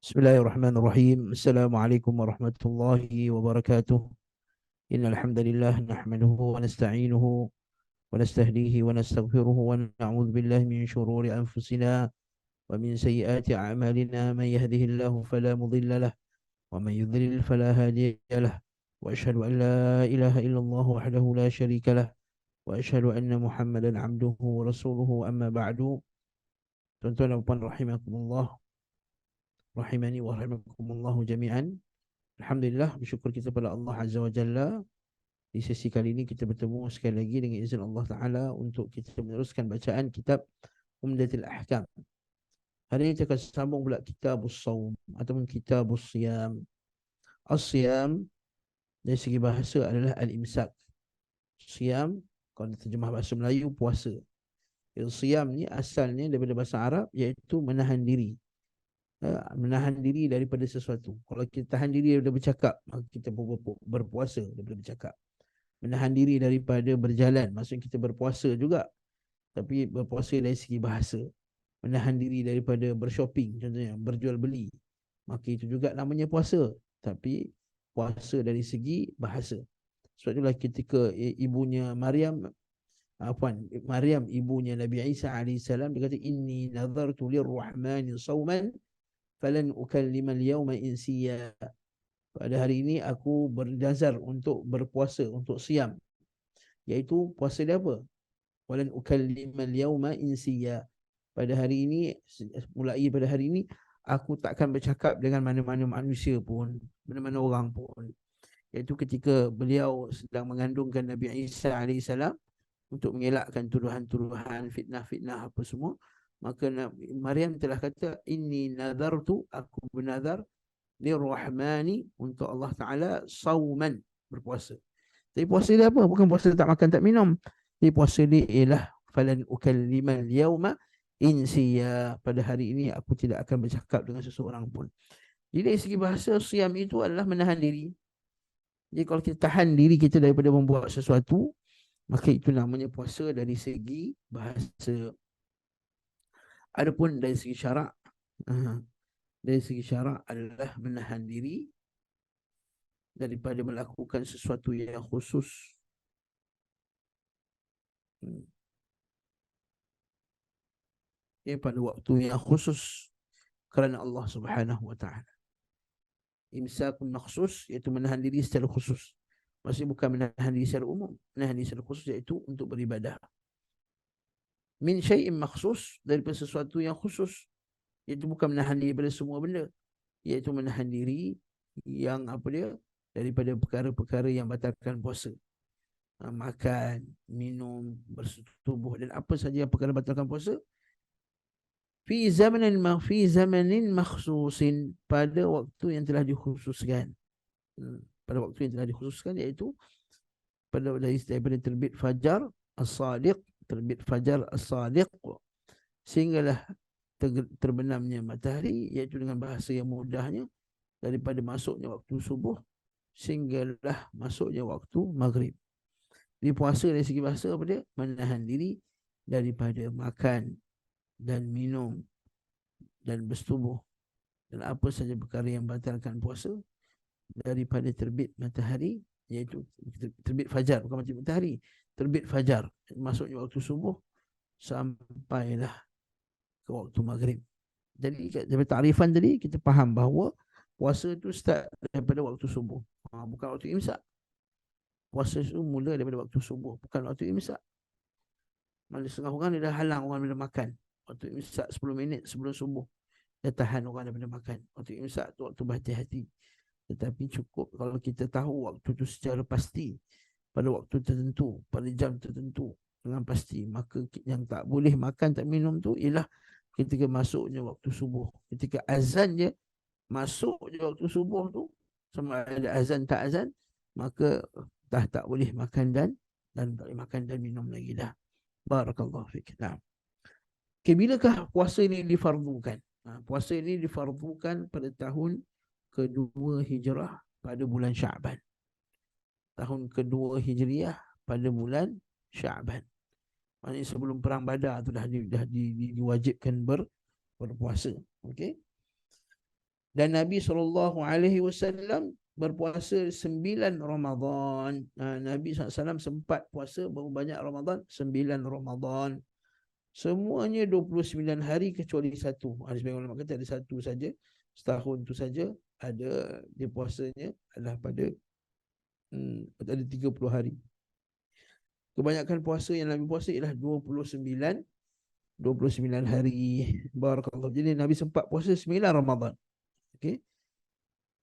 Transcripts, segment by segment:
Bismillahirrahmanirrahim. Assalamualaikum warahmatullahi wabarakatuh. Innal hamdalillah nahmaduhu wa nasta'inuhu wa nastahdihi wa nastaghfiruhu wa na'udzu billahi min shururi anfusina wa min sayyiati a'malina. Man yahdihillahu fala mudilla lahu wa man yudlil fala hadiya lahu. Wa asyhadu an la ilaha illallah wahdahu la syarika lahu wa asyhadu anna Muhammadan 'abduhu wa rasuluhu. Amma ba'du. Tuan-tuan dan puan rahimakumullah, rahimani wa rahimakumullah jami'an. Alhamdulillah, bersyukur kita pada Allah Azza wa Jalla. Di sesi kali ini kita bertemu sekali lagi dengan izin Allah Ta'ala untuk kita meneruskan bacaan kitab Umdatul Ahkam. Hari ini kita akan sambung pula Kitabus Saum ataupun Kitabus Siyam. As-Siyam dari segi bahasa adalah Al-Imsak. Siyam, kalau terjemah bahasa Melayu, puasa. Siyam ni asalnya daripada bahasa Arab, iaitu menahan diri. Menahan diri daripada sesuatu. Kalau kita tahan diri daripada bercakap, maka kita berpuasa daripada bercakap. Menahan diri daripada berjalan, maksudnya kita berpuasa juga, tapi berpuasa dari segi bahasa. Menahan diri daripada bershopping, contohnya berjual beli, maka itu juga namanya puasa, tapi puasa dari segi bahasa. Sebab itulah ketika ibunya Maryam, Maryam ibunya Nabi Isa alaihissalam, dia kata inni nazartu lirrahmani sawman falan ukallimal yawma insiya. Pada hari ini aku bernazar untuk berpuasa, untuk siam, iaitu puasa dia apa? Walan ukallimal yawma insiya. Pada hari ini, mulai pada hari ini, aku takkan bercakap dengan mana-mana manusia pun, mana-mana orang pun. Iaitu ketika beliau sedang mengandungkan Nabi Isa alaihissalam, untuk mengelakkan tuduhan-tuduhan, fitnah-fitnah apa semua, maka Maryam telah kata inni nadartu, aku bernazar lirrahmani, untuk Allah Ta'ala, sauman, berpuasa. Tapi puasa dia apa? Bukan puasa tak makan tak minum. Tapi puasa dia ialah falan ukallimal yawma insiya. Pada hari ini aku tidak akan bercakap dengan seseorang pun. Jadi dari segi bahasa, siam itu adalah menahan diri. Jadi kalau kita tahan diri kita daripada membuat sesuatu, maka itu namanya puasa dari segi bahasa. Adapun dari segi syarak, dari segi syarak adalah menahan diri daripada melakukan sesuatu yang khusus. Pada waktu yang khusus kerana Allah Subhanahu wa Ta'ala. Imsakun makhsus, iaitu menahan diri secara khusus. Maksudnya bukan menahan diri secara umum, menahan diri secara khusus iaitu untuk beribadah. Min syai'in makhsus, daripada sesuatu yang khusus, iaitu bukan menahan diri daripada semua benda, iaitu menahan diri yang apa dia, daripada perkara-perkara yang batalkan puasa. Makan, minum, bersetubuh dan apa saja yang perkara batalkan puasa, fi zamanin makhsusin, pada waktu yang telah dikhususkan. Pada waktu yang telah dikhususkan, iaitu daripada terbit fajar as-sadiq, terbit fajar as-sadiq, sehinggalah terbenamnya matahari, iaitu dengan bahasa yang mudahnya daripada masuknya waktu subuh sehinggalah masuknya waktu maghrib. Jadi puasa dari segi bahasa apa dia? Menahan diri daripada makan dan minum dan bersetubuh dan apa saja perkara yang batalkan puasa daripada terbit matahari, iaitu terbit fajar, bukan mati matahari, terbit fajar, masuknya waktu subuh sampailah ke waktu maghrib. Jadi daripada ta'rifan tadi kita faham bahawa puasa itu start daripada waktu subuh, bukan waktu imsak. Puasa itu mula daripada waktu subuh, bukan waktu imsak. Mana setengah orang dia dah halang orang daripada makan. Waktu imsak 10 minit sebelum subuh, dia tahan orang daripada makan. Waktu imsak tu waktu berhati-hati. Tetapi cukup kalau kita tahu waktu itu secara pasti, pada waktu tertentu, pada jam tertentu dengan pasti, maka yang tak boleh makan tak minum tu ialah ketika masuknya waktu subuh. Ketika azan je, masuk je waktu subuh tu, sama ada azan tak azan, maka dah tak boleh makan dan tak boleh makan dan minum lagi dah. Barakallahu fiik. Nah, okay, bilakah puasa ini difardukan? Puasa ini difardukan pada tahun kedua hijrah, pada bulan Sya'ban. Tahun kedua hijriah pada bulan Sya'ban. Maksudnya sebelum perang Badar tu dah diwajibkan berpuasa. Okey. Dan Nabi SAW berpuasa 9 Ramadan. Nabi SAW sempat puasa berapa banyak Ramadan? 9 Ramadan. Semuanya 29 hari kecuali satu. Ada sebagian ulama kata ada satu saja. Setahun tu saja ada dia puasanya adalah pada ada 30 hari. Kebanyakan puasa yang Nabi puasa ialah 29 hari. Barakallah. Jadi Nabi sempat puasa 9 Ramadan. Okey.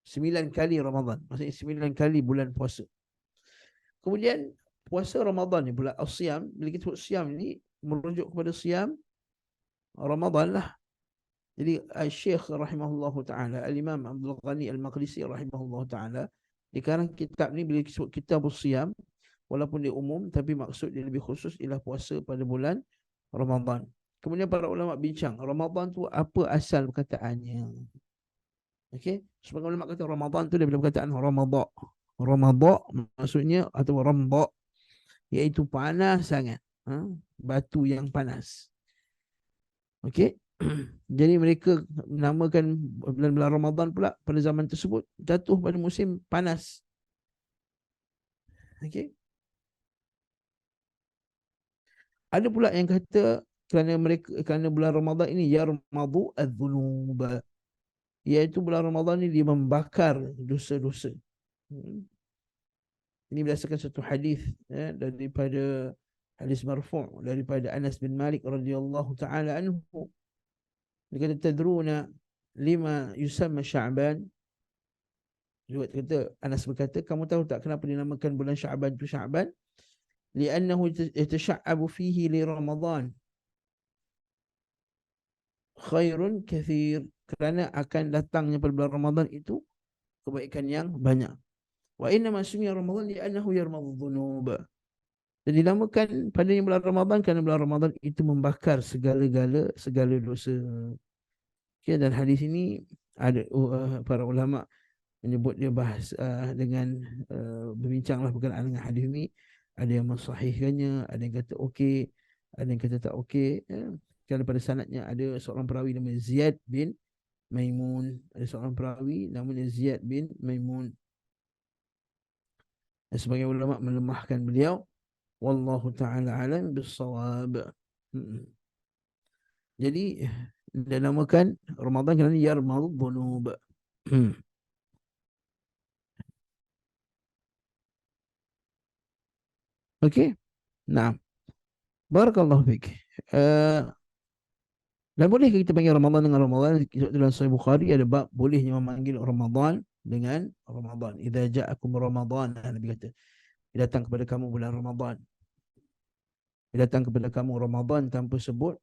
9 kali Ramadan. Maksudnya 9 kali bulan puasa. Kemudian puasa Ramadan ni pula as-siyam. Bila kita sebut siyam ni merujuk kepada siyam Ramadan lah. Jadi Syekh rahimahullahu taala Al-Imam Abdul Ghani Al-Maqdisi rahimahullahu taala di karang kitab ni bila disebut kitab as-siyam walaupun dia umum tapi maksud dia lebih khusus ialah puasa pada bulan Ramadan. Kemudian para ulama bincang Ramadan tu apa asal perkataannya. Okey, sebagian ulama kata Ramadan tu daripada perkataan Ramadha. Ramadha maksudnya atau Ramdha iaitu panas sangat. Batu yang panas. Okey. Jadi mereka menamakan bulan-bulan Ramadan pula pada zaman tersebut jatuh pada musim panas. Okey. Ada pula yang kata kerana bulan Ramadan ini yarmadu adz-dzunub. Iaitu bulan Ramadan ini dia membakar dosa-dosa. Ini berdasarkan satu hadis daripada hadis marfu' daripada Anas bin Malik radhiyallahu taala anhu. Dia kata tadruna lima yusamma Sya'ban. Dia kata Anas berkata kamu tahu tak kenapa dinamakan bulan Sya'ban itu Sya'ban? Li'annahu yatasha'abu fihi li Ramadan. Khairun kathir, kerana akan datangnya pada bulan Ramadan itu kebaikan yang banyak. Wa inna ma sumiya Ramadan li'annahu yarmadhu dhunub. Dan dinamakan pada bulan Ramadan kerana bulan Ramadan itu membakar segala dosa. Okay, dan hadis ini ada para ulama menyebut dia bahas dengan berbincanglah berkenaan dengan hadis ini. Ada yang mensahihkannya, ada yang kata okey, ada yang kata tak okey. Kerana pada sanadnya ada seorang perawi namanya Ziyad bin Maimun. Ada seorang perawi namanya Ziyad bin Maimun. Dan sebagai ulama melemahkan beliau. Wallahu ta'ala alam bis-shawab. Jadi dinamakan Ramadan kerana yarmadhu dhunub. Okey. Nah. Barakallahu fik. Dan boleh kita panggil Ramadan dengan Ramadan? Dalam Sahih Bukhari ada bab bolehnya memanggil Ramadan dengan Ramadan. Idza ja'akum Ramadan, Nabi kata, datang kepada kamu bulan Ramadan. Datang kepada kamu Ramadan tanpa sebut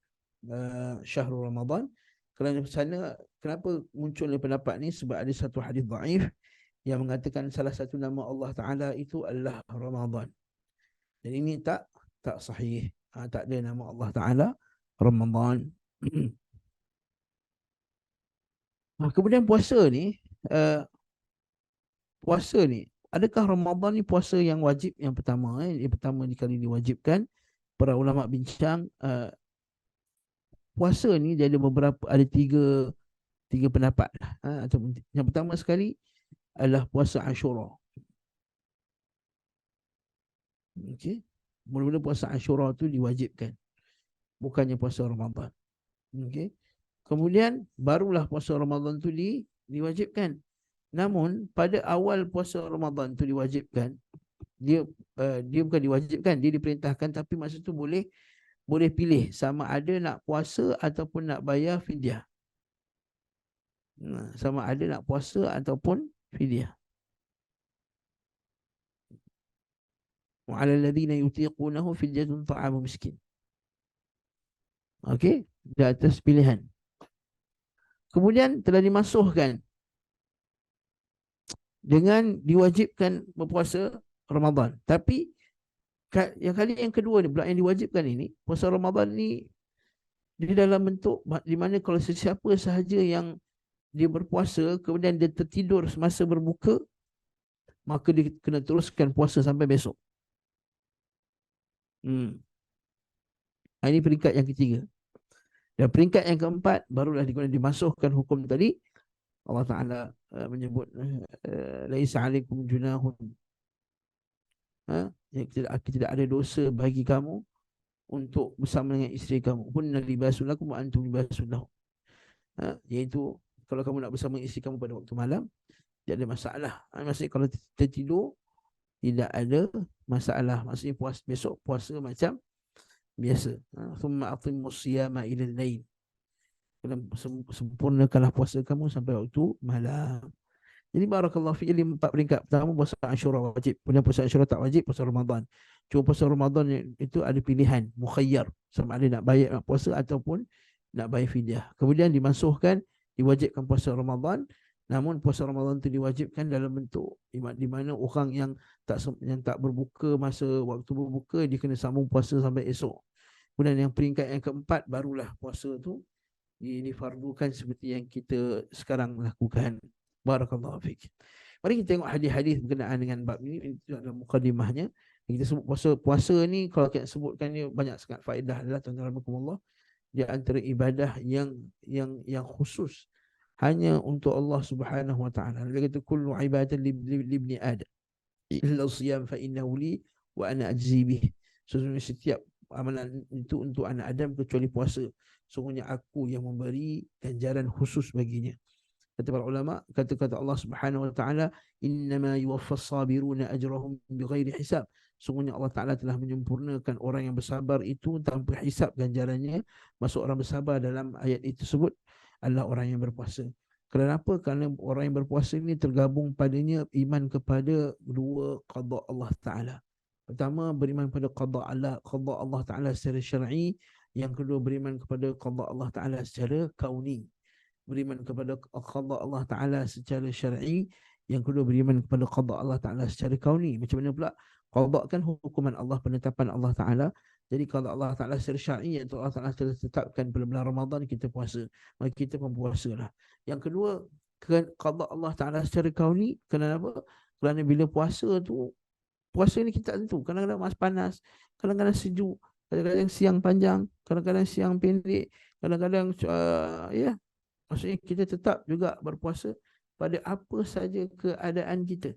Syahrul Ramadan. Kerana sana kenapa munculnya pendapat ni? Sebab ada satu hadis dhaif yang mengatakan salah satu nama Allah Taala itu adalah Ramadan. Dan ini tak sahih. Tak ada nama Allah Taala Ramadan. Kemudian puasa ni adakah Ramadan ni puasa yang wajib yang pertama? Yang pertama kali diwajibkan. Para ulama bincang puasa ni dia ada tiga pendapat. Yang pertama sekali adalah puasa Ashura. Okey. Mula-mula puasa Ashura tu diwajibkan, bukannya puasa Ramadan. Okey. Kemudian barulah puasa Ramadan tu diwajibkan. Namun pada awal puasa Ramadan tu diwajibkan, dia bukan diwajibkan, dia diperintahkan, tapi masa tu boleh pilih sama ada nak puasa ataupun nak bayar fidyah. Sama ada nak puasa ataupun fidyah. Wa 'alal ladzina yutiqunahu fidyatun ta'amu miskin. Okey, di atas pilihan. Kemudian telah dimasukkan dengan diwajibkan berpuasa Ramadan. Tapi yang kedua ni pula yang diwajibkan ini, puasa Ramadan ni di dalam bentuk di mana kalau sesiapa sahaja yang dia berpuasa kemudian dia tertidur semasa berbuka, maka dia kena teruskan puasa sampai besok. Ini peringkat yang ketiga. Dan peringkat yang keempat barulah dimasukkan hukum tadi, Allah Ta'ala menyebut laisa alaikum junahun, tidak ada dosa bagi kamu untuk bersama dengan isteri kamu. Hunna libasun lakum wa antum libasun lahum. Iaitu kalau kamu nak bersama isteri kamu pada waktu malam, tidak ada masalah. Maksudnya kalau tertidur tidak ada masalah. Maksudnya besok puasa macam biasa. Thumma atimmus siyama ila al-lail. Sempurnakanlah puasa kamu sampai waktu malam. Jadi barakallahu fi, 4 peringkat. Pertama, puasa Asyura wajib. Kemudian puasa Asyura tak wajib, puasa Ramadan. Cuma puasa Ramadan itu ada pilihan, mukhayyar, sama ada nak bayar nak puasa ataupun nak bayar fidyah. Kemudian dimasukkan, diwajibkan puasa Ramadan. Namun puasa Ramadan itu diwajibkan dalam bentuk di mana orang yang tak berbuka masa waktu berbuka, dia kena sambung puasa sampai esok. Kemudian yang peringkat yang keempat, barulah puasa tu difardukan seperti yang kita sekarang lakukan. Barakallahu fiik. Mari kita tengok hadis-hadis berkenaan dengan bab ini. Itu adalah mukadimahnya. Kita sebut puasa ni, kalau kita sebutkan ni banyak sangat faedah adalah tuan-tuan rahmatullah. Dia antara ibadah yang khusus hanya untuk Allah Subhanahu wa taala. Dia kata kullu ibadatin li ibni adam illa siyam fa innahu li wa ana ajzi bih. Sesungguhnya setiap amalan itu untuk anak Adam kecuali puasa. Sungguhnya aku yang memberi ganjaran khusus baginya. Kata para ulama, kata Allah Subhanahu wa taala, innama yuwaffas sabiruna ajrahum bighairi hisab. Sungguhnya Allah Taala telah menyempurnakan orang yang bersabar itu tanpa hisab ganjarannya. Masuk orang bersabar dalam ayat itu tersebut adalah orang yang berpuasa. Kenapa? Kerana orang yang berpuasa ini tergabung padanya iman kepada dua qada Allah Taala. Pertama, beriman kepada qada Allah Taala secara syar'i. Yang kedua, beriman kepada qada Allah Taala secara kauni. Beriman kepada qada Allah Ta'ala secara syar'i. Yang kedua, beriman kepada qada Allah Ta'ala secara kauni. Macam mana pula? Qada kan hukuman Allah, penetapan Allah Ta'ala. Jadi qada Allah Ta'ala secara syar'i, iaitu Allah Ta'ala telah tetapkan pada bulan Ramadan kita puasa, maka kita pun puasalah. Yang kedua, qada Allah Ta'ala secara kauni. Kenapa? Kerana bila puasa tu, puasa ni kita tak tentu. Kadang-kadang panas, kadang-kadang sejuk, kadang-kadang siang panjang, kadang-kadang siang pendek, kadang-kadang maksudnya kita tetap juga berpuasa pada apa saja keadaan kita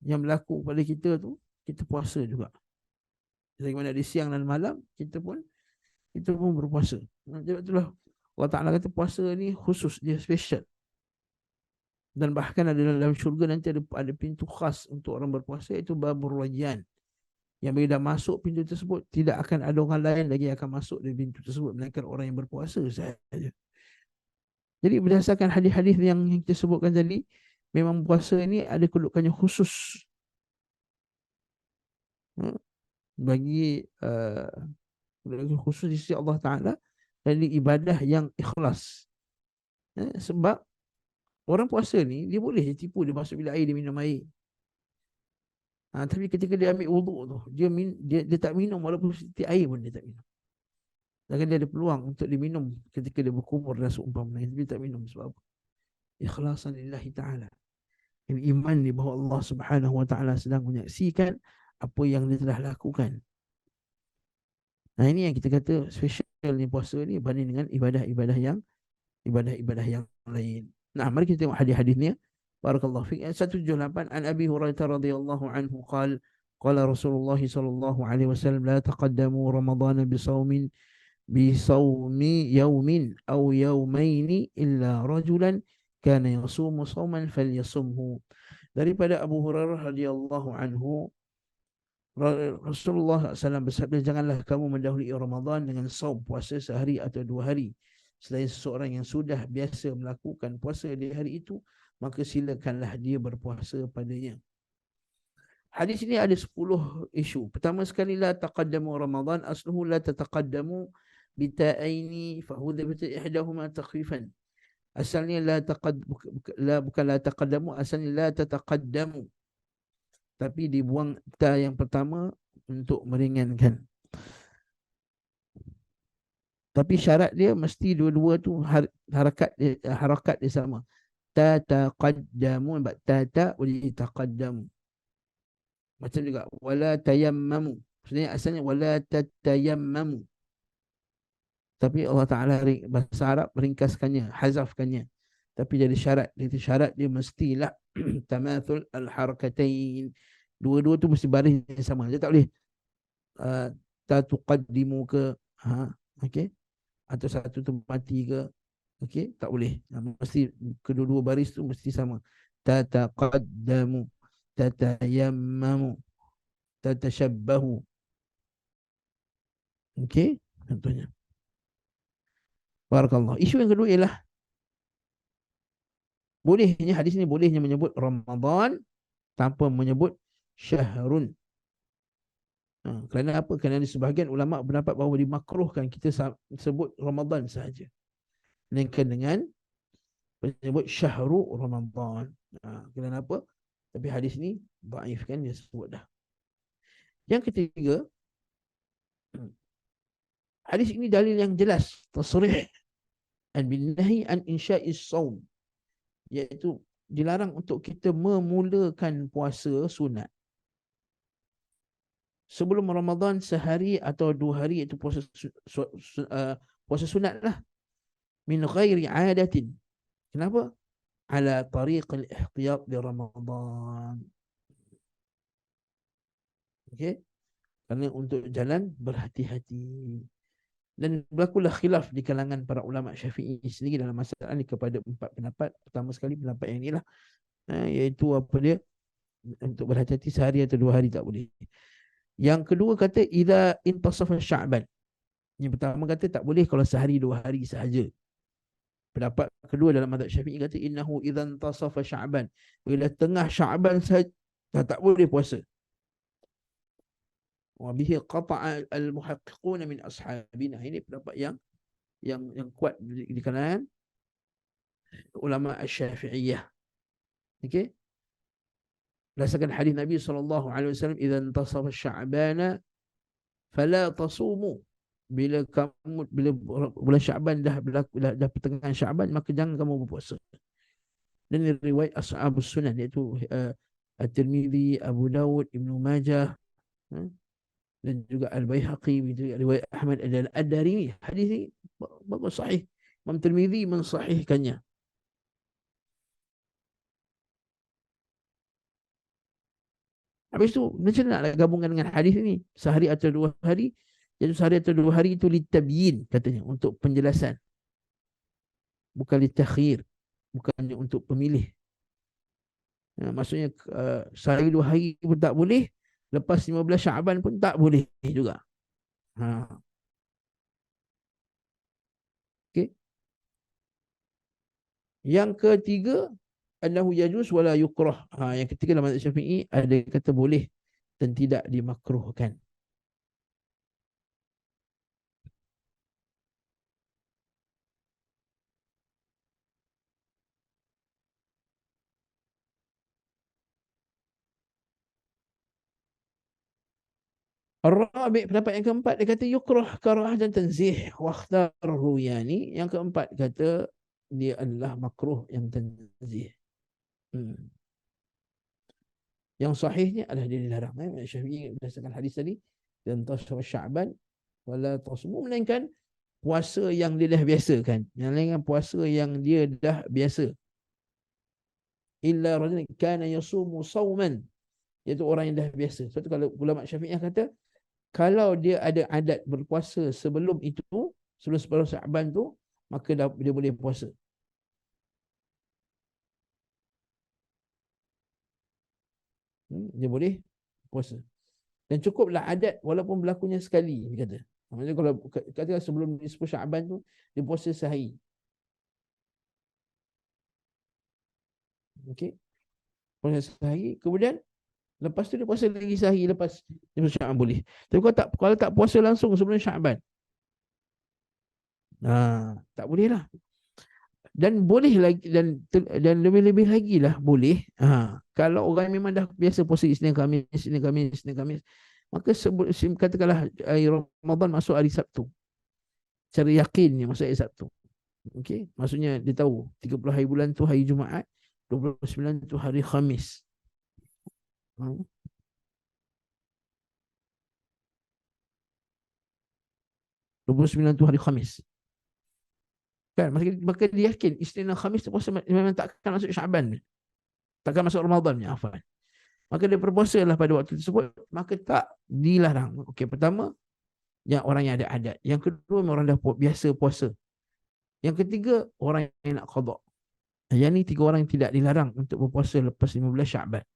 yang berlaku pada kita tu, kita puasa juga. Bagaimana di siang dan malam, kita pun berpuasa. Sebab itulah Allah Ta'ala kata puasa ni khusus, dia special. Dan bahkan ada dalam syurga nanti ada pintu khas untuk orang berpuasa, iaitu Babur Rayyan. Yang bila dah masuk pintu tersebut, tidak akan ada orang lain lagi yang akan masuk dari pintu tersebut melainkan orang yang berpuasa sahaja. Jadi berdasarkan hadis-hadis yang kita sebutkan tadi, memang puasa ini ada kedudukannya khusus bagi khusus di sisi Allah Ta'ala, dan ibadah yang ikhlas. Sebab orang puasa ni, dia boleh je tipu, dia masuk bilik air, dia minum air. Tapi ketika dia ambil wuduk tu, dia tak minum, walaupun setiap air pun dia tak minum. Dan dia ada peluang untuk diminum ketika dia berkumur dan seumpamanya, tapi dia tak minum. Sebab apa? Ikhlasan lillahi ta'ala. Iman ni bahawa Allah Subhanahu wa ta'ala sedang menyaksikan apa yang dia telah lakukan. Nah, ini yang kita kata special ni puasa ni banding dengan ibadah-ibadah yang lain. Nah, mari kita tengok hadis-hadis ni. Barakallahu fiik. 178 an Abi Hurairah radhiyallahu anhu qala Rasulullah sallallahu alaihi wasallam la taqaddamu Ramadan bisawmi yawmin aw yawmaini illa rajulan kana yasumu sawman falyasumhu. Daripada Abu Hurairah radhiyallahu anhu, Rasulullah SAW bersabda, janganlah kamu mendahului Ramadan dengan saum, puasa sehari atau 2 hari. Selain seseorang yang sudah biasa melakukan puasa di hari itu, maka silakanlah dia berpuasa padanya. Hadis ini ada 10 isu. Pertama sekali, la taqaddamu Ramadan, asluhu la tataqaddamu bita'aini fahudhabat ihdahuma takhfifan. Asalnya bukan la taqaddamu, asalnya la tataqaddamu, tapi dibuang ta yang pertama untuk meringankan. Tapi syarat dia mesti dua-dua tu harakat dia sama. Ta taqaddamu, ta boleh taqaddamu. Macam juga wala tayammamu. Maksudnya asalnya wala tatayammamu. Tapi Allah Ta'ala bahasa Arab ringkaskannya, hazafkannya. Tapi jadi syarat, itu syarat dia mestilah tamathul al-harakatain. Dua-dua tu mesti baris yang sama. Dia tak boleh uh, tatuqaddimu ke, ha, okey, atau satu tu mati ke, okey, tak boleh. Mesti kedua-dua baris tu mesti sama. Tataqaddamu, tatayammamu, tatashabbahu. Okey, contohnya. Barakallah. Isu yang kedua ialah bolehnya hadis ini bolehnya menyebut Ramadan tanpa menyebut syahrun. Kerana apa? Kerana sebahagian ulama berpendapat bahawa dimakruhkan kita sebut Ramadan sahaja. Melainkan dengan menyebut syahru Ramadan. Kerana apa? Tapi hadis ni dhaif kan, dia sebut dah. Yang ketiga, hadis ini dalil yang jelas, tasrih an bin nahi an insya'is saum, iaitu dilarang untuk kita memulakan puasa sunat sebelum Ramadan sehari atau 2 hari, itu puasa sunat lah, min ghairi adatin. Kenapa? Ala tariq al-ihtiyat di Ramadan. Okey? Kerana untuk jalan berhati-hati. Dan berlakulah khilaf di kalangan para ulama Syafi'i sendiri dalam masalah ini kepada 4 pendapat. Pertama sekali pendapat yang inilah, iaitu apa dia? Untuk berhati-hati sehari atau 2 hari tak boleh. Yang kedua kata idza intasafa Sya'ban. Yang pertama kata tak boleh kalau sehari 2 hari sahaja. Pendapat kedua dalam mazhab Syafi'i kata innahu idza intasafa Sya'ban. Bila tengah Sya'ban sahaja tak boleh puasa. Wa bihi qata'a al-muhaqqiqun min ashabina. Ini pendapat yang kuat di kalangan ulama Asy-Syafi'iyah. Okey? Berdasarkan hadis Nabi SAW, idza intasafa Sya'ban fala tasumu. Bila bulan Syaban dah berlaku, dah pertengahan Syaban, maka jangan kamu berpuasa. Dan riwayat Ashabus Sunan, iaitu At-Tirmidzi, Abu Dawud, Ibnu Majah, dan juga Al-Baihaqi, riwayat Ahmad dan Ad-Darimi. Hadis ini bagus, sahih. Imam Tirmidzi mensahihkannya. Habis tu macam mana nak gabungkan dengan hadis ini? Sehari atau 2 hari. Jadi sehari atau 2 hari itu litabyin, katanya, untuk penjelasan. Bukan litakhir. Bukannya untuk pemilih. Maksudnya sehari 2 hari pun tak boleh. Lepas 15 Syaban pun tak boleh juga. Okay. Yang ketiga, annahu yajuz wala yukrah. Yang ketiga dalam mazhab Syafi'i ada kata boleh dan tidak dimakruhkan. Ar-Rabi', pendapat yang keempat, dia kata yukrah, karah dan tanzih. Wa ikhtaru, yani yang keempat kata dia adalah makruh yang tanzih. Yang sahihnya adalah dia dilarang. Syafi'i berdasarkan hadis tadi, dan tasawuf Sya'ban wala tasmu, melainkan puasa yang dia dah biasa kan. Yang lain kan puasa yang dia dah biasa. Illa rajul kana yasumu sawman, iaitu orang yang dah biasa. Sebab tu kalau ulama Syafi'iyah kata, kalau dia ada adat berpuasa sebelum itu, sebelum 10 Syaban tu, maka dia boleh puasa. Dia boleh puasa. Dan cukuplah adat walaupun berlakunya sekali, dia kata. Maksudnya kalau kata sebelum 10 Syaban tu, dia puasa sehari. Okey. Puasa sehari, kemudian lepas tu dia puasa lagi sehari lepas 10 Syaban boleh. Tapi kalau tak puasa langsung sebelum Syaban, tak boleh lah. Dan boleh lagi, dan lebih-lebih lagi lah boleh. Kalau orang memang dah biasa puasa Isnin Khamis, Isnin Khamis, Isnin Khamis, maka katakanlah Ramadan masuk hari Sabtu. Secara yakinnya masuk hari Sabtu. Okey, maksudnya dia tahu 30 hari bulan tu hari Jumaat, 29 tu hari Khamis. Ha? 29 tu hari Khamis. Kan? Maka dia yakin Isnin dan Khamis tu puasa memang takkan masuk Syaban. Takkan masuk Ramadan ni, afan. Maka dia berpuasa lah pada waktu tersebut. Maka tak dilarang. Okey, pertama, yang orang yang ada adat. Yang kedua, orang dah biasa puasa. Yang ketiga, orang yang nak qada. Yang ni tiga orang yang tidak dilarang untuk berpuasa lepas 15 Syaban.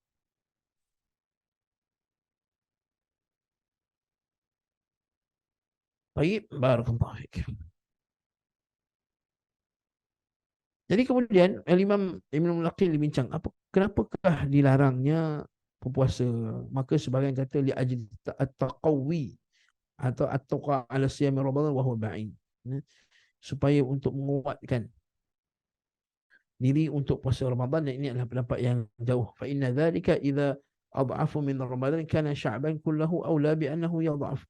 Baik, barakallahu fiik. Jadi kemudian Imam Ibn Mulaqin dibincang apa kenapakah dilarangnya berpuasa? Maka sebagian kata li ajli at-taqawi atau at-taqa ala siyam Ramadan wa huwa ba'in. Supaya untuk menguatkan diri untuk puasa Ramadan, dan ini adalah pendapat yang jauh. Fa inna dzalika idza adhafu min Ramadan kana Sya'ban kullahu aula bi annahu yadhaf.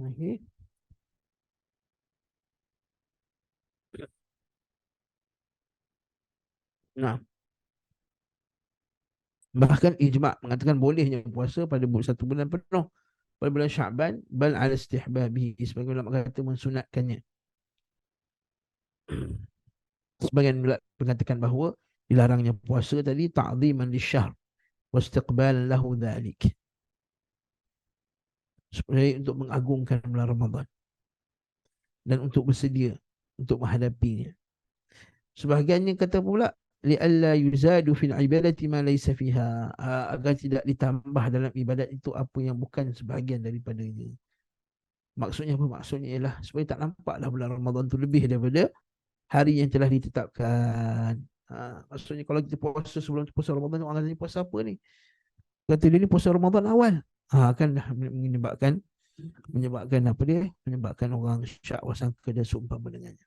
Okey. Nah, bahkan ijma' mengatakan bolehnya puasa pada satu bulan penuh pada bulan Syaban, bal ala istihbabihi, sebagai ulama kata mensunatkannya. Sebagian mengatakan bahawa dilarangnya puasa tadi ta'ziman lisyahr wa istiqbalan lahu dhalik, supaya untuk mengagungkan bulan Ramadan dan untuk bersedia untuk menghadapinya. Sebahagiannya kata pula li'alla yuzadu fil ibadati ma laysa fiha, agar tidak ditambah dalam ibadat itu apa yang bukan sebahagian daripadanya. Maksudnya apa? Maksudnya ialah supaya tak nampaklah bulan Ramadan tu lebih daripada hari yang telah ditetapkan. Maksudnya kalau kita puasa sebelum puasa Ramadan, orang kata ni puasa apa ni? Kata dia ni puasa Ramadan awal. Kan dah menyebabkan apa dia? Menyebabkan orang syak wasangka dan seumpama dengannya.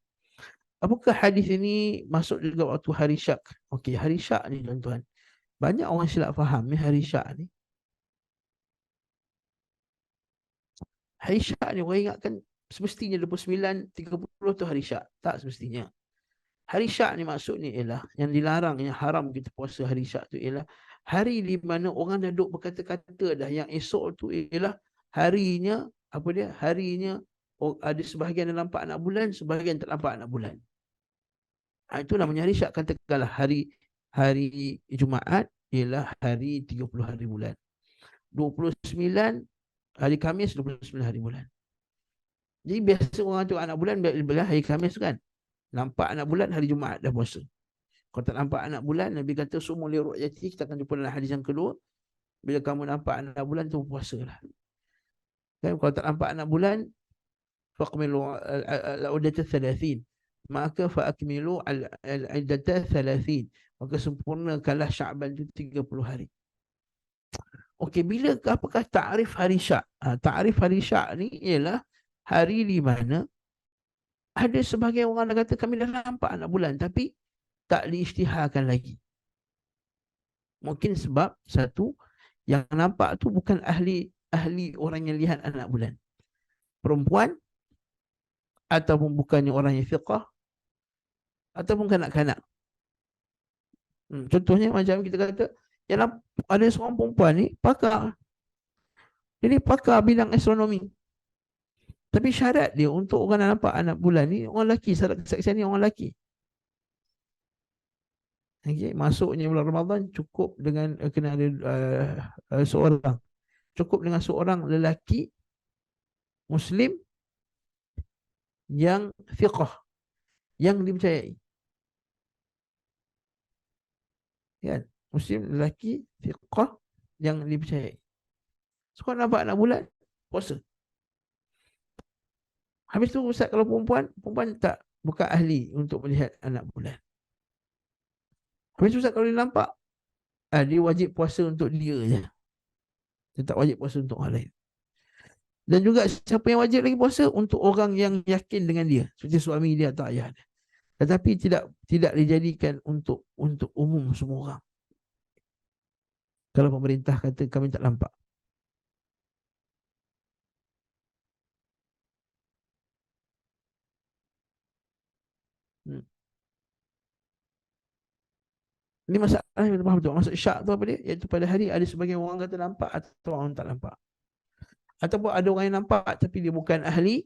Apakah hadis ini masuk juga waktu hari syak? Okey, hari syak ni tuan-tuan, banyak orang silap faham ni hari syak ni. Hari syak ni orang ingatkan semestinya 29, 30 tu hari syak. Tak semestinya. Hari syak ni maksudnya ialah yang dilarang, yang haram kita puasa hari syak tu ialah hari di mana orang dah duk berkata-kata dah yang esok tu ialah harinya, apa dia? Harinya ada sebahagian yang nampak anak bulan, sebahagian tak nampak anak bulan. Itu namanya hari syak. Katakanlah hari Jumaat ialah hari 30 hari bulan. 29 hari Khamis 29 hari bulan. Jadi biasa orang tu anak bulan bila hari Khamis kan. Nampak anak bulan hari Jumaat dah puasa. Kalau tak nampak anak bulan, Nabi kata sumu li ru'yati, kita akan jumpa dalam hadis yang kedua. Bila kamu nampak anak bulan tu puasalah. Kan kalau tak nampak anak bulan, faqmilu al-uddata 30. Maka fa'akmilu al-iddata 30. Maka sempurnakanlah Sya'ban tu 30 hari. Okey, bila apakah ta'rif hari Syak'? Ta'rif hari Syak' ni ialah hari di mana ada sebahagian orang dah kata kami dah nampak anak bulan tapi tak diisytiharkan lagi. Mungkin sebab satu, yang nampak tu bukan ahli orang yang lihat anak bulan. Perempuan, ataupun bukannya orang yang fiqah, ataupun kanak-kanak. Contohnya macam kita kata, yang ada seorang perempuan ni pakar. Dia ni pakar bidang astronomi. Tapi syarat dia untuk orang nak nampak anak bulan ni orang lelaki, syarat kesaksian ni orang lelaki. Okay, masuknya bulan Ramadan cukup dengan kena ada seorang, cukup dengan seorang lelaki Muslim yang fiqh, yang dipercayai. Kan? Muslim lelaki fiqh yang dipercayai. So kalau nampak anak bulan, puasa. Habis tu Ustaz, kalau perempuan tak, bukan ahli untuk melihat anak bulan. Habis tu Ustaz, kalau dia nampak, dia wajib puasa untuk dia je. Dia tak wajib puasa untuk orang lain. Dan juga siapa yang wajib lagi puasa? Untuk orang yang yakin dengan dia, seperti suami dia atau ayah dia. Tetapi tidak dijadikan untuk umum semua orang. Kalau pemerintah kata kami tak nampak. Hmm. Ini masalah yang kita faham betul. Maksud syak tu apa dia? Iaitu pada hari ada sebagian orang kata nampak atau orang tak nampak. Ataupun ada orang yang nampak tapi dia bukan ahlinya.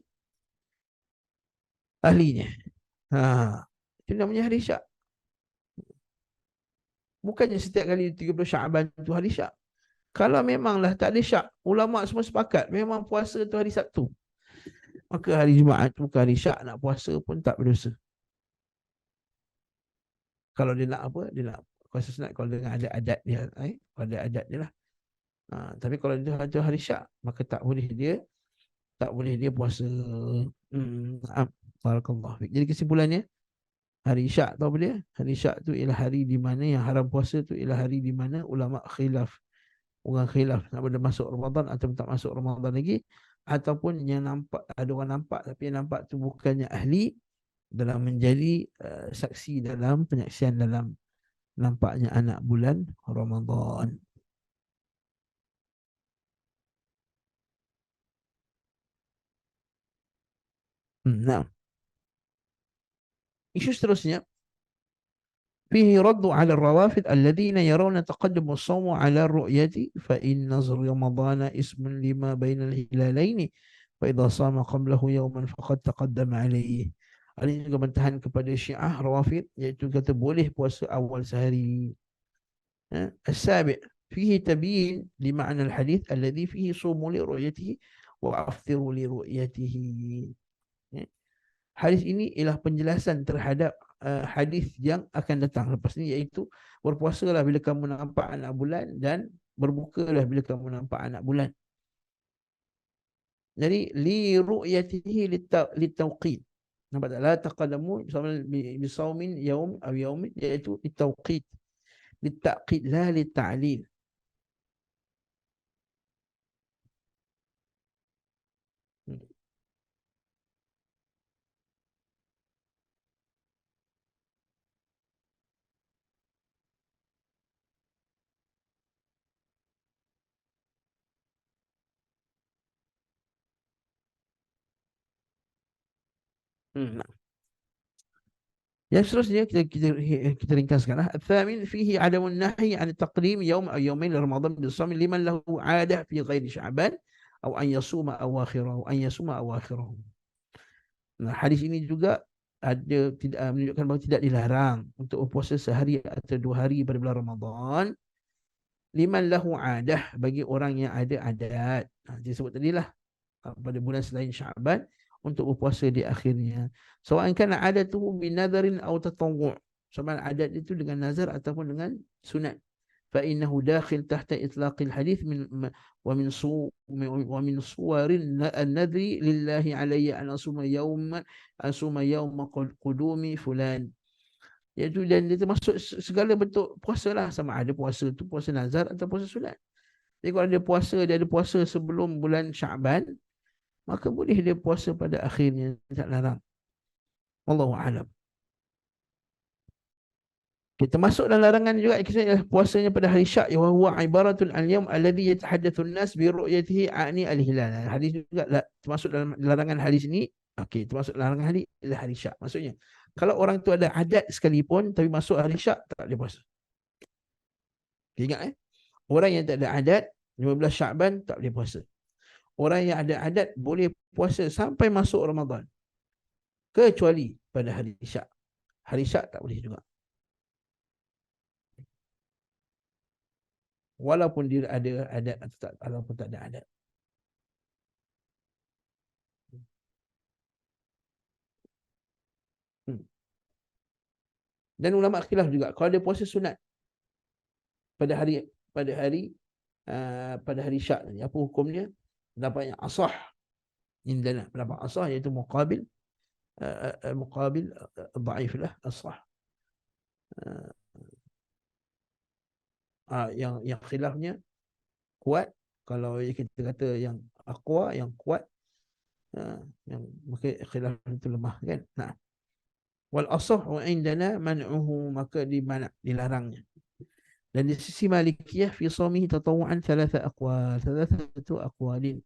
Itu namanya hari Syak. Bukannya setiap kali 30 Syaban tu hari Syak. Kalau memanglah tak ada Syak, ulama semua sepakat memang puasa tu hari Sabtu, maka hari Jumaat bukan hari Syak, nak puasa pun tak berdosa. Kalau dia nak apa, dia nak puasa sunat kalau dengan ada adat dia, kalau ada adat dia lah. Tapi kalau dia ada hari Syak, maka tak boleh dia puasa. Barakallahu fiik. Jadi kesimpulannya, hari Syak tahu apa dia? Hari Syak tu ialah hari di mana yang haram puasa tu ialah hari di mana ulama khilaf. Orang khilaf nak benda masuk Ramadan atau tak masuk Ramadan lagi, ataupun yang nampak, ada orang nampak tapi yang nampak tu bukannya ahli dalam menjadi saksi dalam penyaksian dalam nampaknya anak bulan Ramadan. Nah, isu seterusnya, فيه رد على الروافد الذين يرون تقدم الصوم على الرؤية فإن نظر رمضان اسم لما بين الهلالين فإذا صام قبله يوما فقد تقدم عليه. Ini juga bantahan kepada Syiah Rawafid, iaitu kata boleh puasa awal sehari. السابع فيه تبيين لمعنى الحديث الذي فيه صوموا لرؤيته وأفطروا لرؤيته. Hadis ini ialah penjelasan terhadap hadis yang akan datang lepas ini, iaitu berpuasalah bila kamu nampak anak bulan dan berbukalah bila kamu nampak anak bulan. Jadi li ru'yatihi litawqid. Nampak tak? La taqadamu bisaumin yaum aw yaumin, iaitu litawqid. Litaqid la lita'lil. Nah. Yang seterusnya kita ringkaskanlah. Al-thamin fihi adamun nahi an taqdim yawm aw yawmain Ramadan bisawm liman lahu 'adah fi ghairi Sya'ban aw an yasuma awakhirahu an yasuma awakhirahu. Nah, hadis ini juga ada tidak menunjukkan bahawa tidak dilarang untuk berpuasa sehari atau 2 hari pada bulan Ramadan liman lahu 'adah, bagi orang yang ada adat. Disebut tadilah pada bulan selain Syaban untuk berpuasa di akhirnya. Sawa'an kana adatuhu bin nadharin aw tatawwu'. Sama adat itu dengan nazar ataupun dengan sunat. Fa innahu dakhil tahta itlaqil hadith wa min suwarin an-nadri lillahi alayya an asuma yawma qudumi fulan. Iaitu, dan dia termasuk segala bentuk puasa lah, sama ada puasa tu puasa nazar atau puasa sunat. Jadi kalau dia ada puasa sebelum bulan Syaban, maka boleh dia puasa pada akhirnya, tak larang. Wallahu a'lam. Kita masuk dalam larangan juga kisah puasanya pada hari Syak, wa huwa ibaratun al-yawm alladhi yatahaddathu an-nas bi ru'yatihi ani al-hilal. Hadis juga termasuk dalam larangan hadis ini. Okey, termasuk larangan hadis adalah hari Syak. Maksudnya, kalau orang tu ada adat sekalipun tapi masuk hari Syak, tak boleh puasa. Ingat orang yang tak ada adat 15 Syaban tak boleh puasa. Orang yang ada adat boleh puasa sampai masuk Ramadan, kecuali pada hari Syak. Hari Syak tak boleh juga, walaupun dia ada adat atau tak, walaupun tak ada adat. Hmm. Dan ulama khilaf juga kalau dia puasa sunat pada hari pada hari pada hari Syak ni, apa hukumnya? Pendapat yang asah indana, pendapat asah iaitu muqabil dhaif lah, asah. Yang khilafnya kuat. Kalau kita kata yang aqwa, yang kuat, yang maka khilaf itu lemah kan. Nah, wal asah indana man'uhu, maka dilarangnya. Dan di sisi Malikiyah fi shaumihi tatawu'an thalathatu aqwalin.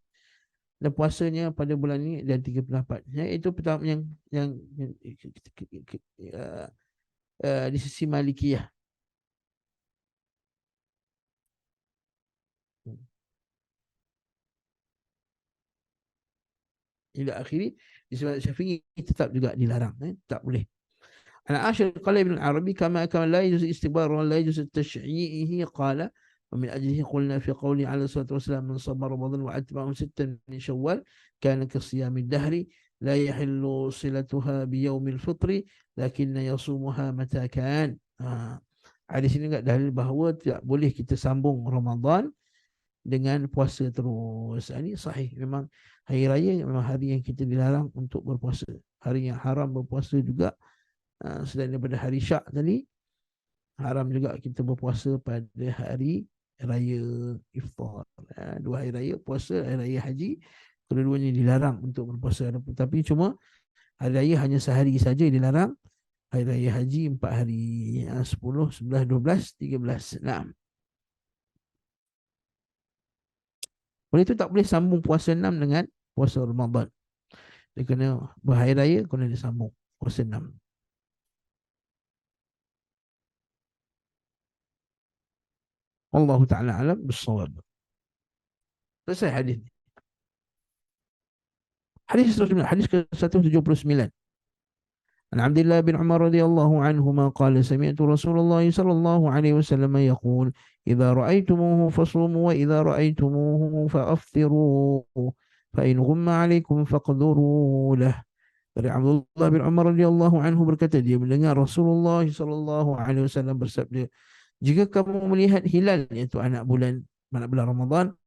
Dan puasanya pada bulan ini dan 3 pendapat. Itu pertama yang di sisi Malikiyah. ila akhiri. Di mazhab Syafi'i tetap juga dilarang, tak boleh. العاشر قال ابن العربي كما لا يجوز استكبار ولا يجوز تشييعه قال ومن أجله قلنا في قوله عليه الصلاة والسلام من صام رمضان وأتبعه ستا من شوال كان كصيام الدهر لا يحل صلتها بيوم الفطر لكن يصومها متى كان. Hadis ini enggak dalil bahawa tidak boleh kita sambung Ramadan dengan puasa terus. Ini sahih. Memang hari raya memang hari yang kita dilarang untuk berpuasa. Hari yang haram berpuasa juga. Selain daripada hari Syak tadi, haram juga kita berpuasa pada hari raya iftar. Dua hari raya puasa, hari raya haji, kedua-duanya dilarang untuk berpuasa. Tapi cuma hari raya hanya sehari saja dilarang. Hari raya haji 4 hari, 10, 11, 12, 13. Nah, oleh itu tak boleh sambung puasa 6 dengan puasa Ramadan. Dia kena berhari raya, kena disambung puasa 6. Allah Ta'ala alam bisawab. Selesai hadis ni. Hadis seterusnya, hadis ke-179. عن عبد الله بن عمر رضي الله عنهما قال سمعت رسول الله صلى الله عليه وسلم يقول إذا رأيتموه فصوموا وإذا رأيتموه فأفطروا فإن غم عليكم فاقدروا له. Dari Abdullah bin Umar radhiyallahu anhu berkata, dia mendengar Rasulullah sallallahu alaihi wasallam bersabda, jika kamu melihat hilal, iaitu anak bulan Ramadan,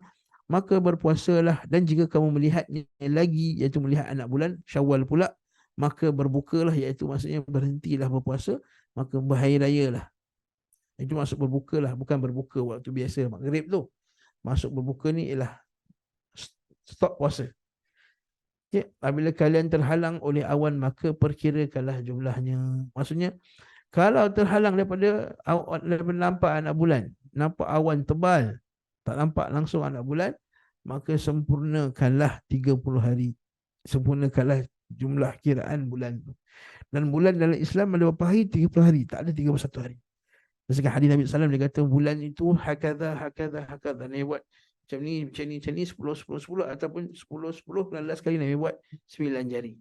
maka berpuasalah, dan jika kamu melihatnya lagi, iaitu melihat anak bulan Syawal pula, maka berbukalah, iaitu maksudnya berhentilah berpuasa, maka berhari raya lah. Itu maksud berbukalah, bukan berbuka waktu biasa maghrib tu. Maksud berbuka ni ialah stop puasa. Okay. Apabila kalian terhalang oleh awan, maka perkirakanlah jumlahnya. Maksudnya kalau terhalang daripada nampak anak bulan, nampak awan tebal, tak nampak langsung anak bulan, maka sempurnakanlah 30 hari. Sempurnakanlah jumlah kiraan bulan tu. Dan bulan dalam Islam ada berapa hari? 30 hari. Tak ada 31 hari. Sekarang hadis Nabi SAW dia kata bulan itu hakadha. Nabi buat macam ni, 10, 10, 10 ataupun 10, 10, 19 kali Nabi buat 9 jari.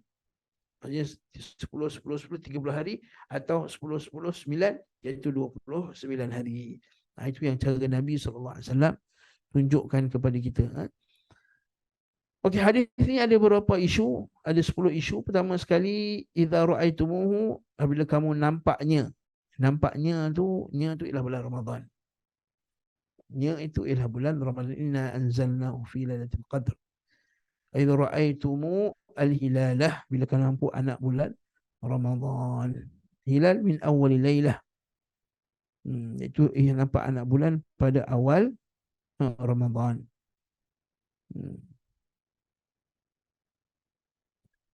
Maksudnya 10, 10, 10, 30 hari atau 10, 10, 9 iaitu 29 hari. Itu yang cara Nabi SAW tunjukkan kepada kita. Okey, hadis ni ada beberapa isu, ada 10 isu. Pertama sekali, idza ra'aitumuhu, apabila kamu nampaknya. Nampaknya tu, nya tu ialah bulan Ramadan. Nya itu ialah bulan Ramadan. Inna anzalnahu fi lailatul qadr. Idza ra'aitumu al-hilalah, bila kamu nampak anak bulan Ramadan. Hilal min awwal lailah. Itu ia nampak anak bulan pada awal Ramadan.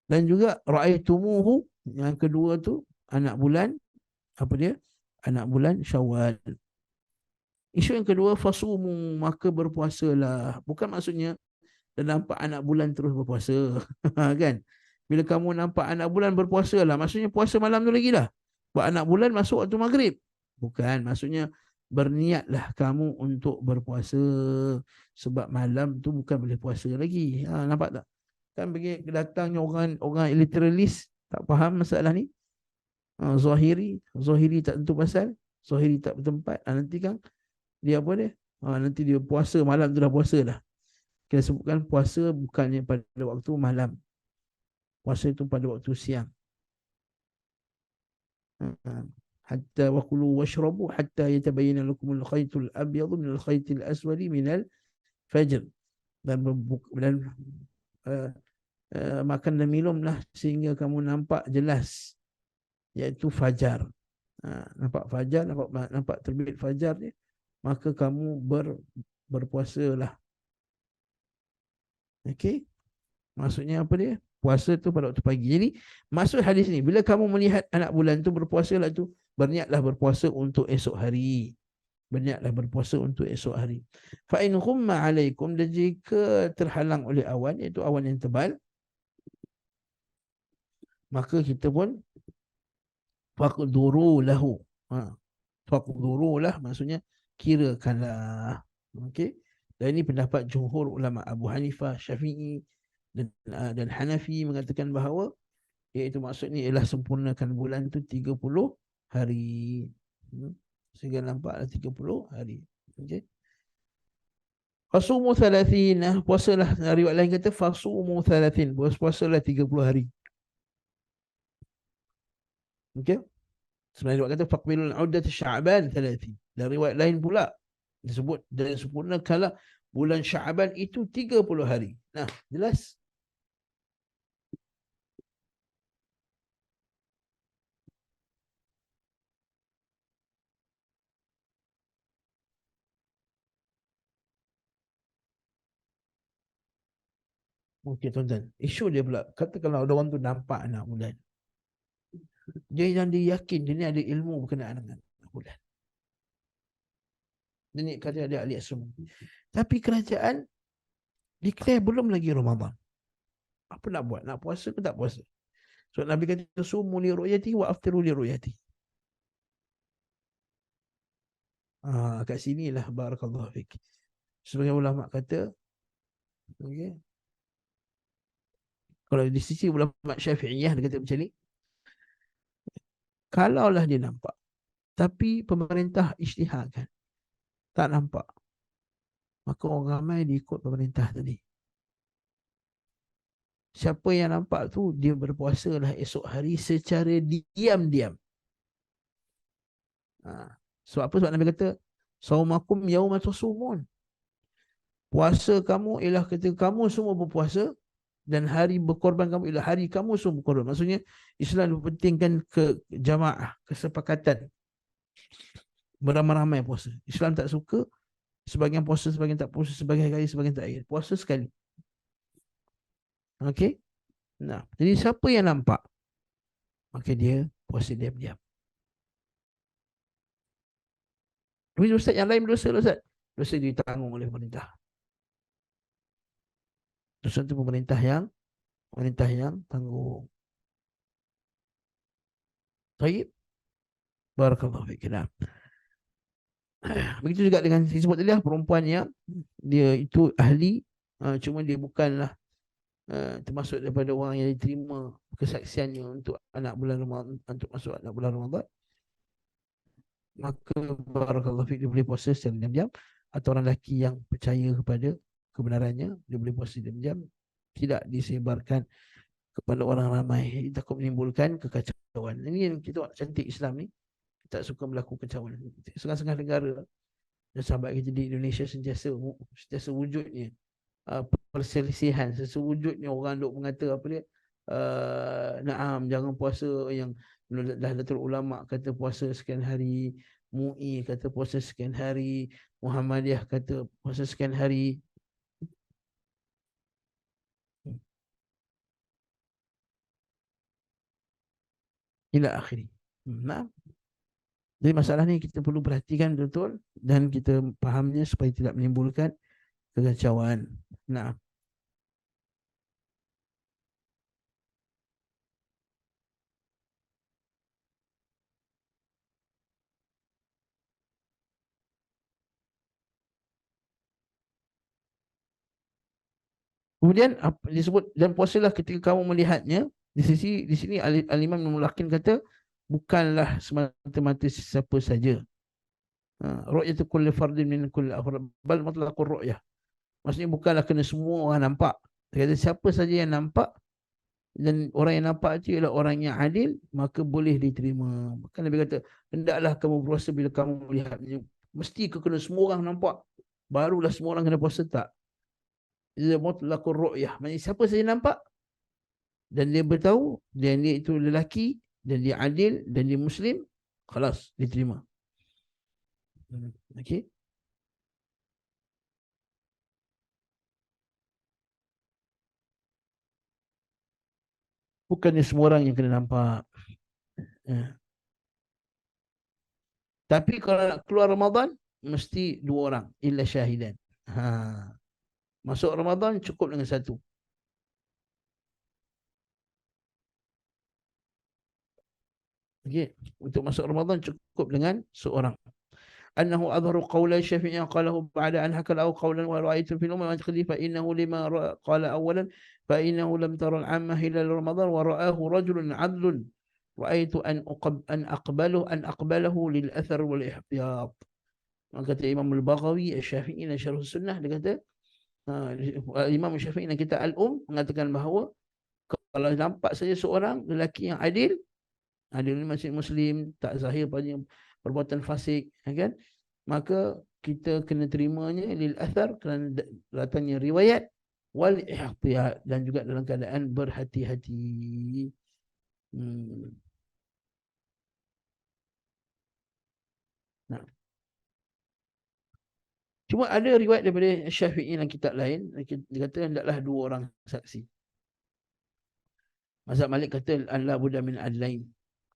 Dan juga ra'aitumuhu, yang kedua tu anak bulan apa dia? Anak bulan Syawal. Isu yang kedua, fasumu, maka berpuasalah. Bukan maksudnya dah nampak anak bulan terus berpuasa. Kan? Bila kamu nampak anak bulan berpuasalah, maksudnya puasa malam tu lagi dah. Buat anak bulan masuk waktu maghrib. Bukan, maksudnya berniatlah kamu untuk berpuasa, sebab malam tu bukan boleh puasa lagi. Nampak tak? Kan bagi datangnya orang literalist tak faham masalah ni. Zahiri tak tentu pasal, Zahiri tak bertempat. Nanti kan dia apa dia? Nanti dia puasa malam tu dah puasa dah. Kita sebutkan puasa bukannya pada waktu malam. Puasa itu pada waktu siang. Hatta waqulu washrabu hatta yatabayyana lakumul khaytul abyadu minal khaytil aswadi minal fajr. Dan makan dan minumlah sehingga kamu nampak jelas, iaitu fajar. Nampak fajar, nampak terbit fajar ni, maka kamu berpuasalah. Okey, maksudnya apa dia? Puasa tu pada waktu pagi. Jadi maksud hadis ni, bila kamu melihat anak bulan tu, berpuasalah tu, berniatlah berpuasa untuk esok hari. Berniatlah berpuasa untuk esok hari. Fa in ghumma alaikum, dan jika terhalang oleh awan, iaitu awan yang tebal, maka kita pun faqduru lahu. Faqduru lah maksudnya kirakanlah. Okey. Dan ini pendapat jumhur ulama Abu Hanifah, Syafi'i, Dan Hanafi mengatakan bahawa iaitu maksudnya ialah sempurnakan bulan tu 30 hari. Hmm. Sehingga nampaklah 30 hari. Okey. Fasumu 30, puasalah. Riwayat lain kata fasumu 30, puasalah 30 hari. Okey. Sebenarnya riwayat kata faqbilul uddat Sya'ban 30. Dan riwayat lain pula disebut dan sempurnakanlah bulan Sya'ban itu 30 hari. Nah, jelas. Okey tuan-tuan. Isu dia pula kata kalau ada orang tu nampak anak bulan, dia yang dia yakin dia ni ada ilmu berkenaan dengan anak bulan. Dia ni kata dia ahli astronomi. Tapi kerajaan declare belum lagi Ramadan. Apa nak buat? Nak puasa ke tak puasa? So Nabi kata sumu li ru'yati wa aftiru li ru'yati. Kat sinilah barakallahu fik. Sebagai ulama kata, okay, kalau di sisi ulama Syafi'iyah dia kata macam ni, kalaulah dia nampak tapi pemerintah isytiharkan tak nampak, maka orang ramai diikut pemerintah tadi. Siapa yang nampak tu dia berpuasalah esok hari secara diam-diam. Sebab apa? Sebab Nabi kata saumakum yauma tasumun. Puasa kamu ialah ketika kamu semua berpuasa, dan hari berkorban kamu ialah hari kamu semua berkorban. Maksudnya Islam pentingkan ke jamaah, kesepakatan, beramai-ramai puasa. Islam tak suka sebagian puasa, sebagian tak puasa, sebagian kali, sebagian tak kali. Puasa sekali. Okey? Nah, jadi siapa yang nampak, maka dia puasa diam-diam. Tapi ustaz yang lain berdosa, ustaz. Dosa ditanggung oleh pemerintah. Dosa itu pemerintah yang tanggung. Baik. Barakallahu fiik. Nah, begitu juga dengan disebut tadi lah, perempuan yang dia itu ahli, cuma dia bukanlah termasuk daripada orang yang diterima kesaksiannya untuk anak bulan Ramadan, untuk masuk anak bulan Ramadan, maka barakallahu fiik dia boleh puasa secara diam-diam. Atau orang lelaki yang percaya kepada kebenarannya, dia boleh puasa diam-diam, tidak disebarkan kepada orang ramai, takut menimbulkan kekacauan. Ini yang kita cantik Islam ni, tak suka berlaku kekacauan. Setengah-setengah negara dan sahabat kita di Indonesia sentiasa wujudnya perselisihan, sesewujudnya orang duk mengata apa dia, naam jangan puasa, yang Nahdlatul Ulama kata puasa sekian hari, MUI kata puasa sekian hari, Muhammadiyah kata puasa sekian hari. Ila akhiri. Nah, jadi masalah ni kita perlu perhatikan betul dan kita fahamnya supaya tidak menimbulkan kekacauan. Nah, kemudian disebut dan puasalah ketika kamu melihatnya. Di sini Al-Imam Mulakin kata bukanlah semata-mata siapa saja. Ru'yatu kulli fardin min kulli afrad bal mutlaqur ru'yah. Maksudnya bukanlah kena semua orang nampak. Dia kata siapa saja yang nampak, dan orang yang nampak itu ialah orang yang adil, maka boleh diterima. Maka Nabi kata, hendaklah kamu puasa bila kamu melihatnya. Mesti ke kena semua orang nampak barulah semua orang kena puasa? Tak. Ia mutlaqur ru'yah. Maksudnya siapa saja nampak dan dia beritahu dan dia itu lelaki dan dia adil dan dia muslim, khalas diterima. Okey. Bukannya semua orang yang kena nampak. Ya. Tapi kalau nak keluar Ramadan, mesti dua orang. Illa syahidan. Masuk Ramadan cukup dengan satu. Okay. Untuk masuk Ramadan cukup dengan seorang. أنه أظهر قول الشافعي قاله بعد أن حكى له قولا ورأيت في الأمة والتقليد فإنه لما قال أولا فإنه لم تر العامة هلال رمضان ورآه رجل عدل رأيت أن أقبله للأثر والاحتياط. Kata Imam Al-Baghawi Al-Syafi'i dan Syarh Sunnah, dia kata Imam Al-Syafi'i dan kita Al-Um mengatakan bahawa kalau nampak saja seorang lelaki yang adil, adil ni masih Muslim, tak zahir pada perbuatan fasik, kan, maka kita kena terimanya lil athar kerana datangnya riwayat wal ihtiyat dan juga dalam keadaan berhati-hati. Nah, cuma ada riwayat daripada Syafi'i dan kitab lain, dia kata hendaklah dua orang saksi. Mazhab Malik kata an la budda min adlain.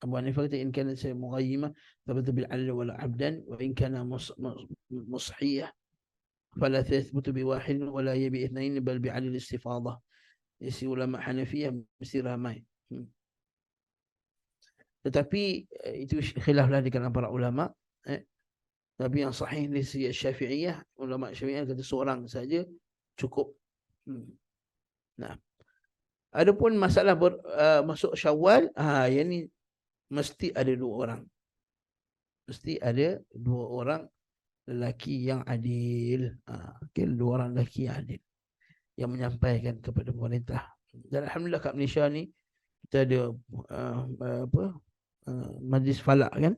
Abu Hanifah kata in kana mughayyima thabata bil adl wala abdan wa in kana mushiyah fala tathbutu bi wahid wala yabi ithnain bal bi adl istifadah. Isi ulama Hanafiyah mesti ramai. Tetapi itu khilaflah di kalangan para ulama. Tapi yang sahih di sisi Syafi'iyah, ulama Syafi'iyah kata seorang saja cukup. Nah, adapun masalah masuk Syawal, yang ni mesti ada dua orang. Mesti ada dua orang lelaki yang adil. Okay, dua orang lelaki yang adil yang menyampaikan kepada pemerintah. Dan alhamdulillah kat Malaysia ni kita ada majlis falak, kan.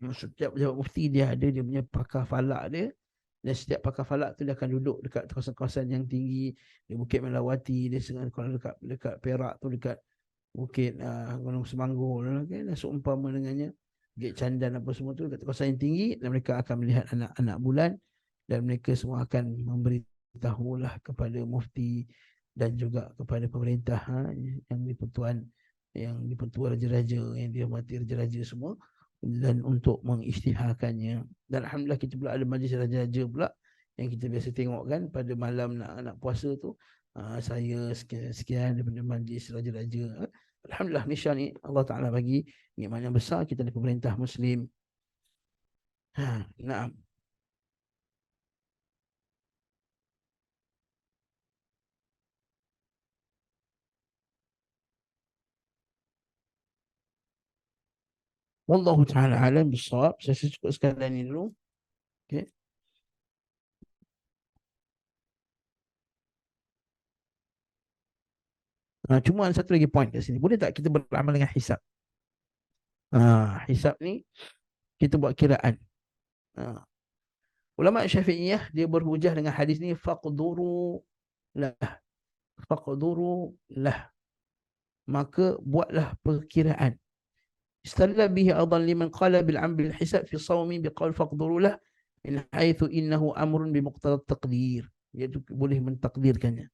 Setiap pejabat mufti dia ada dia punya pakar falak dia, dan setiap pakar falak tu dia akan duduk dekat kawasan-kawasan yang tinggi di Bukit Melawati, dia kalau dekat Perak tu, dekat Bukit Gunung Semanggul, kan, dan seumpama dengannya, Bukit Candan apa semua tu dekat kawasan yang tinggi, dan mereka akan melihat anak-anak bulan dan mereka semua akan memberitahulah kepada mufti dan juga kepada pemerintah yang di-Pertuan raja-raja, yang dihormati raja-raja semua, dan untuk mengisytiharkannya. Dan alhamdulillah kita pula ada majlis raja-raja pula yang kita biasa tengok, kan, pada malam nak puasa tu. Saya sekian daripada majlis raja-raja. Alhamdulillah, Malaysia ni Allah Ta'ala bagi nikmat yang besar, kita ada pemerintah Muslim. Naam. Wallahu ta'ala alam bisawab. Saya cukup sekalian ini dulu. Okay. Cuma ada satu lagi point kat sini. Boleh tak kita beramal dengan hisab? Hisab ni kita buat kiraan. Ulama Syafi'iyah dia berhujah dengan hadis ni, faqduru lah, maka buatlah perkiraan. Istalla bihi aidan liman qala bil ambil hisab fi sawmi biqaul faqduru lah min haitsu innahu amrun bi muqtada taqdir. Iaitu boleh mentakdirkannya.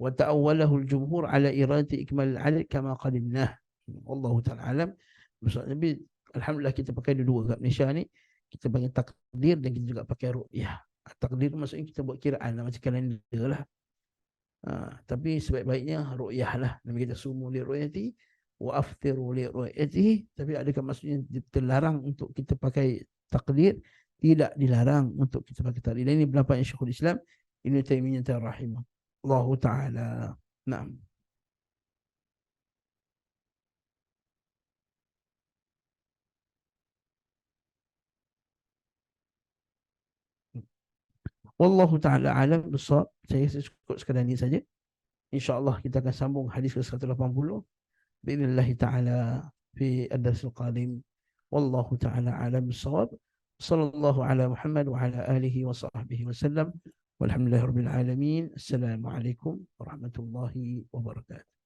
Wa ta'awwalahu al-jumhur ala iradati ikmal al-adad kama qadimnah. Wallahu ta'ala alam. Tapi alhamdulillah kita pakai dua kat Malaysia ni. Kita pakai takdir dan kita juga pakai ru'yah. Takdir maksudnya kita buat kiraan macam kalender lah. Tapi sebaik-baiknya ru'yah lah. Nabi kita sumu li ru'yati wa aftiru li ru'yatihi. Tapi adakah maksudnya terlarang untuk kita pakai takdir? Tidak dilarang untuk kita pakai takdir. Dan ini pendapat Syekhul Islam Ibnu Taimiyah rahimah Allah Ta'ala. Naam. Wallahu ta'ala alam bisawab. Saya cukup sekadar ini saja. InsyaAllah kita akan sambung hadis ke 180 bi'idhnillahi ta'ala fi ad-darsil qadim. Wallahu ta'ala alam bisawab. Sallallahu ala Muhammad wa ala alihi wa sahbihi wa sallam. Walhamdulillahi rabbil alamin. Assalamualaikum warahmatullahi wabarakatuh.